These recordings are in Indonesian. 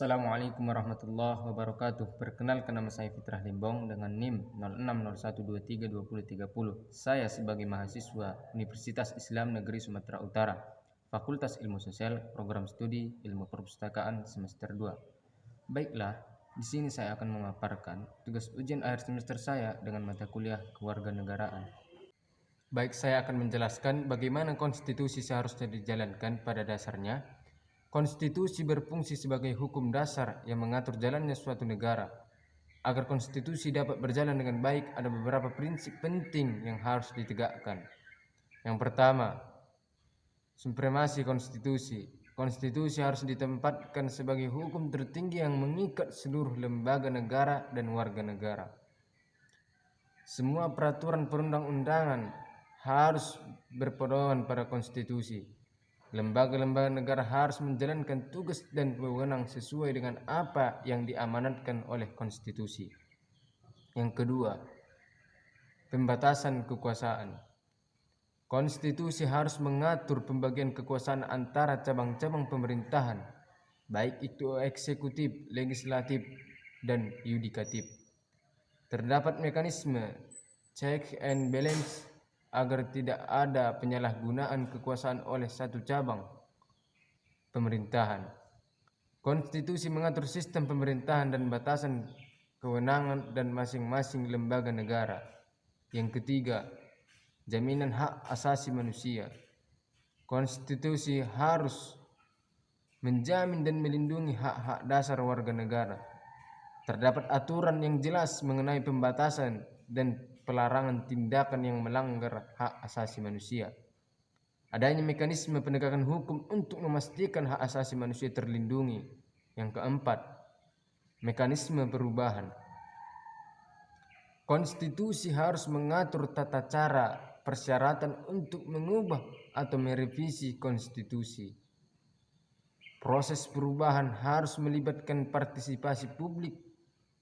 Assalamualaikum warahmatullahi wabarakatuh. Perkenalkan, nama saya Fitrah Limbong dengan NIM 0601232030. Saya sebagai mahasiswa Universitas Islam Negeri Sumatera Utara, Fakultas Ilmu Sosial, Program Studi Ilmu Perpustakaan semester 2. Baiklah, di sini saya akan memaparkan tugas ujian akhir semester saya dengan mata kuliah kewarganegaraan. Baik, saya akan menjelaskan bagaimana konstitusi seharusnya dijalankan. Pada dasarnya, konstitusi berfungsi sebagai hukum dasar yang mengatur jalannya suatu negara. Agar konstitusi dapat berjalan dengan baik, ada beberapa prinsip penting yang harus ditegakkan. Yang pertama, supremasi konstitusi. Konstitusi harus ditempatkan sebagai hukum tertinggi yang mengikat seluruh lembaga negara dan warga negara. Semua peraturan perundang-undangan harus berpedoman pada konstitusi. Lembaga-lembaga negara harus menjalankan tugas dan wewenang sesuai dengan apa yang diamanatkan oleh konstitusi. Yang kedua, pembatasan kekuasaan. Konstitusi harus mengatur pembagian kekuasaan antara cabang-cabang pemerintahan, baik itu eksekutif, legislatif, dan yudikatif. Terdapat mekanisme check and balance agar tidak ada penyalahgunaan kekuasaan oleh satu cabang pemerintahan. Konstitusi mengatur sistem pemerintahan dan batasan kewenangan dan masing-masing lembaga negara. Yang ketiga, jaminan hak asasi manusia. Konstitusi harus menjamin dan melindungi hak-hak dasar warga negara. Terdapat aturan yang jelas mengenai pembatasan dan pelarangan tindakan yang melanggar hak asasi manusia. Adanya mekanisme penegakan hukum untuk memastikan hak asasi manusia terlindungi. Yang keempat, mekanisme perubahan. Konstitusi harus mengatur tata cara persyaratan untuk mengubah atau merevisi konstitusi. Proses perubahan harus melibatkan partisipasi publik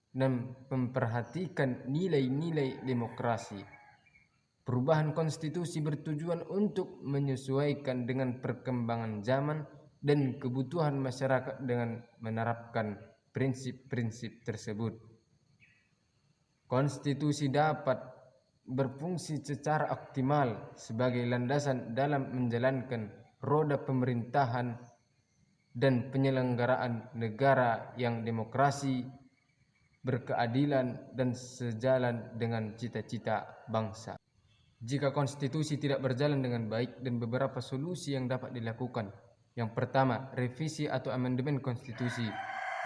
dan memperhatikan nilai-nilai demokrasi. Perubahan konstitusi bertujuan untuk menyesuaikan dengan perkembangan zaman dan kebutuhan masyarakat dengan menerapkan prinsip-prinsip tersebut. Konstitusi dapat berfungsi secara optimal sebagai landasan dalam menjalankan roda pemerintahan dan penyelenggaraan negara yang demokrasi, berkeadilan, dan sejalan dengan cita-cita bangsa. Jika konstitusi tidak berjalan dengan baik, dan beberapa solusi yang dapat dilakukan. Yang pertama, revisi atau amandemen konstitusi.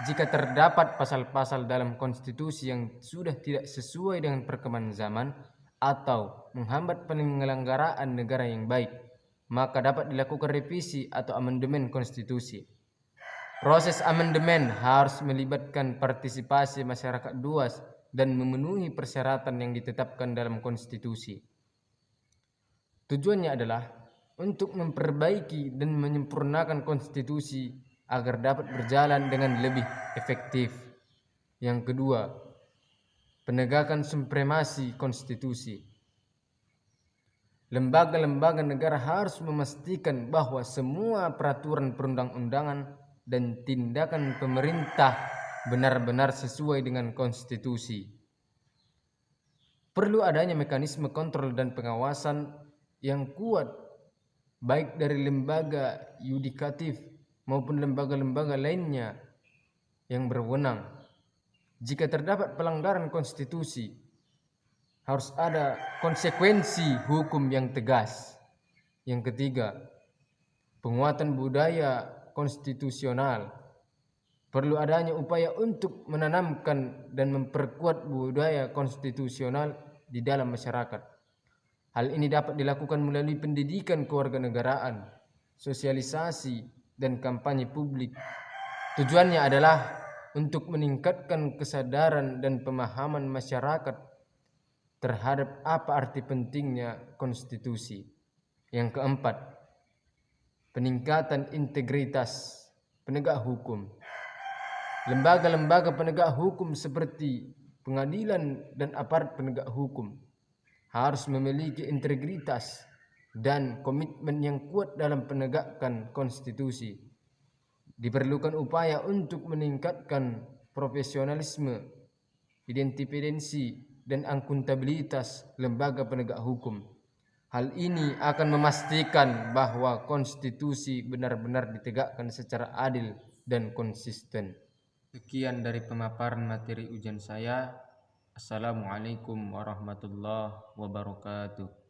Jika terdapat pasal-pasal dalam konstitusi yang sudah tidak sesuai dengan perkembangan zaman atau menghambat penyelenggaraan negara yang baik, maka dapat dilakukan revisi atau amandemen konstitusi. Proses amandemen harus melibatkan partisipasi masyarakat luas dan memenuhi persyaratan yang ditetapkan dalam konstitusi. Tujuannya adalah untuk memperbaiki dan menyempurnakan konstitusi agar dapat berjalan dengan lebih efektif. Yang kedua, penegakan supremasi konstitusi. Lembaga-lembaga negara harus memastikan bahwa semua peraturan perundang-undangan dan tindakan pemerintah benar-benar sesuai dengan konstitusi. Perlu adanya mekanisme kontrol dan pengawasan yang kuat, baik dari lembaga yudikatif maupun lembaga-lembaga lainnya yang berwenang. Jika terdapat pelanggaran konstitusi, harus ada konsekuensi hukum yang tegas. Yang ketiga, penguatan budaya konstitusional. Perlu adanya upaya untuk menanamkan dan memperkuat budaya konstitusional di dalam masyarakat. Hal ini dapat dilakukan melalui pendidikan kewarganegaraan, sosialisasi, dan kampanye publik. Tujuannya adalah untuk meningkatkan kesadaran dan pemahaman masyarakat terhadap apa arti pentingnya konstitusi. Yang keempat, peningkatan integritas penegak hukum. Lembaga-lembaga penegak hukum seperti pengadilan dan aparat penegak hukum harus memiliki integritas dan komitmen yang kuat dalam penegakan konstitusi. Diperlukan upaya untuk meningkatkan profesionalisme, independensi, dan akuntabilitas lembaga penegak hukum. Hal ini akan memastikan bahwa konstitusi benar-benar ditegakkan secara adil dan konsisten. Sekian dari pemaparan materi ujian saya. Assalamualaikum warahmatullahi wabarakatuh.